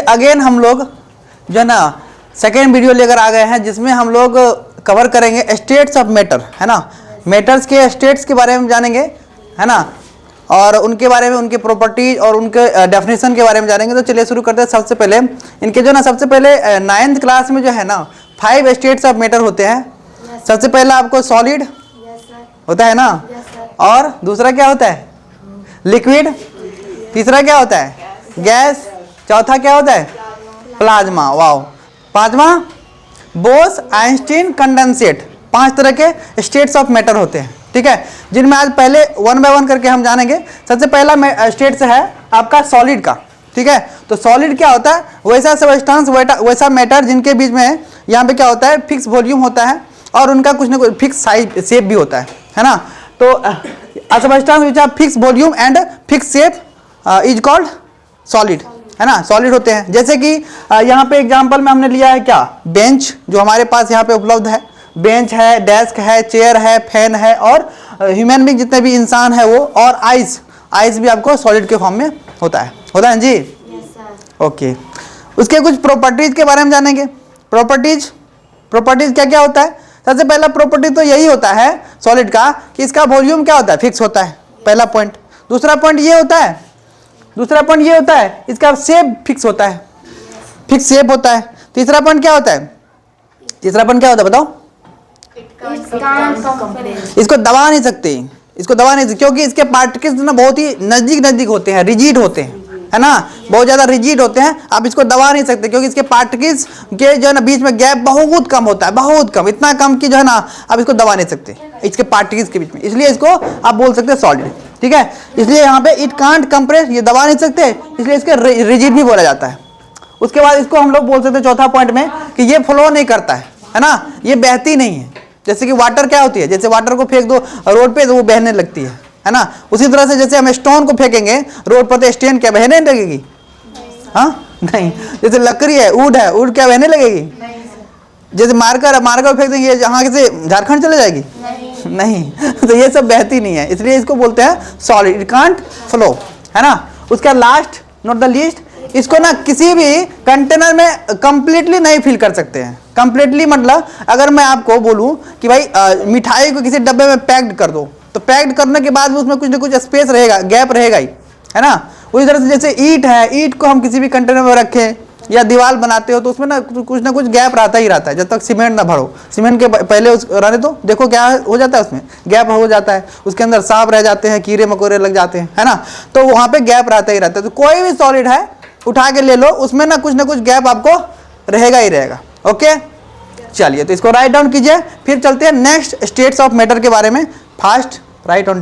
Again हम लोग जो है ना सेकेंड वीडियो लेकर आ गए हैं, जिसमें हम लोग कवर करेंगे स्टेट्स ऑफ मैटर, है ना। मैटर्स के स्टेट्स के बारे में जानेंगे, है ना, और उनके बारे में, उनके प्रॉपर्टीज और उनके डेफिनेशन के बारे में जानेंगे। तो चलिए शुरू करते हैं। सबसे पहले इनके जो ना सबसे पहले 9th क्लास में जो है ना 5 स्टेट्स ऑफ मैटर होते हैं। सबसे पहला आपको सॉलिड होता है ना, और दूसरा क्या होता है लिक्विड, तीसरा क्या होता है गैस, चौथा क्या होता है प्लाज्मा, वाओ, पांचवा बोस आइंस्टीन कंडेंसेट। 5 तरह के स्टेट्स ऑफ मैटर होते हैं, ठीक है, जिनमें आज पहले 1 बाय 1 करके हम जानेंगे। सबसे पहला स्टेट्स है आपका सॉलिड का, ठीक है। तो सॉलिड क्या होता है, वैसा सब्सटेंस, वैसा मैटर जिनके बीच में यहाँ पे क्या होता है फिक्स वॉल्यूम होता है और उनका कुछ ना कुछ फिक्स साइज शेप भी होता है ना। तो substance which have fix volume and fix shape is called solid, है ना, सॉलिड होते हैं। जैसे कि यहाँ पे एग्जांपल में हमने लिया है क्या, बेंच जो हमारे पास यहाँ पे उपलब्ध है, बेंच है, डेस्क है, चेयर है, फैन है, और ह्यूमन बीइंग जितने भी इंसान है वो, और आइस भी आपको सॉलिड के फॉर्म में होता है जी। ओके, उसके कुछ प्रॉपर्टीज के बारे में जानेंगे। प्रॉपर्टीज क्या क्या होता है। सबसे पहला प्रॉपर्टी तो यही होता है सॉलिड का कि इसका वॉल्यूम क्या होता है फिक्स होता है, पहला पॉइंट। दूसरा पॉइंट ये होता है इसका शेप फिक्स होता है, फिक्स शेप होता है। तीसरा पॉइंट क्या होता है बताओ, इसको दबा नहीं सकते, क्योंकि इसके पार्टिकल्स ना बहुत ही नजदीक होते हैं, रिजिड होते हैं, है ना, बहुत ज्यादा रिजिड होते हैं। आप इसको दबा नहीं सकते क्योंकि इसके पार्टिकल्स के जो है ना बीच में गैप बहुत कम होता है, बहुत कम, इतना कम कि जो है ना आप इसको दबा नहीं सकते इसके पार्टिकल्स के बीच में, इसलिए इसको आप बोल सकते हैं सॉलिड, ठीक है। इसलिए यहाँ पे इट कांट कंप्रेस, ये दबा नहीं सकते, इसलिए इसके रिजिड भी बोला जाता है। उसके बाद इसको हम लोग बोल सकते हैं चौथा पॉइंट में कि ये फ्लो नहीं करता है ना, ये बहती नहीं है। जैसे कि वाटर क्या होती है, जैसे वाटर को फेंक दो रोड पे तो वो बहने लगती है ना। उसी तरह से जैसे हम स्टोन को फेंकेंगे रोड पर तो स्टेन क्या बहने लगेगी, हाँ नहीं। जैसे लकड़ी है, वुड क्या बहने लगेगी। जैसे मार्कर फेंक देंगे जहाँ से झारखंड चले जाएगी, नहीं तो ये सब बहती नहीं है, इसलिए इसको बोलते हैं सॉलिड, इट कांट फ्लो, है ना। उसका लास्ट नॉट द लीस्ट, इसको ना किसी भी कंटेनर में कंप्लीटली नहीं फिल कर सकते हैं। कंप्लीटली मतलब अगर मैं आपको बोलूं कि भाई मिठाई को किसी डब्बे में पैक्ड कर दो, तो पैक्ड करने के बाद भी उसमें कुछ ना कुछ स्पेस रहेगा, गैप रहेगा ही, है ना। उसी तरह से जैसे ईंट है, ईंट को हम किसी भी कंटेनर में रखें या दीवार बनाते हो तो उसमें ना कुछ गैप रहता ही रहता है, जब तक सीमेंट ना भरो। सीमेंट के पहले रहने दो, देखो क्या हो जाता है, उसमें गैप हो जाता है, उसके अंदर सांप रह जाते हैं, कीड़े मकोड़े लग जाते हैं, है ना, तो वहाँ पे गैप रहता ही रहता है। तो कोई भी सॉलिड है उठा के ले लो, उसमें ना कुछ गैप आपको रहेगा ही रहेगा। ओके, चलिए तो इसको राइट डाउन कीजिए, फिर चलते हैं नेक्स्ट स्टेट्स ऑफ मैटर के बारे में। Fast right on.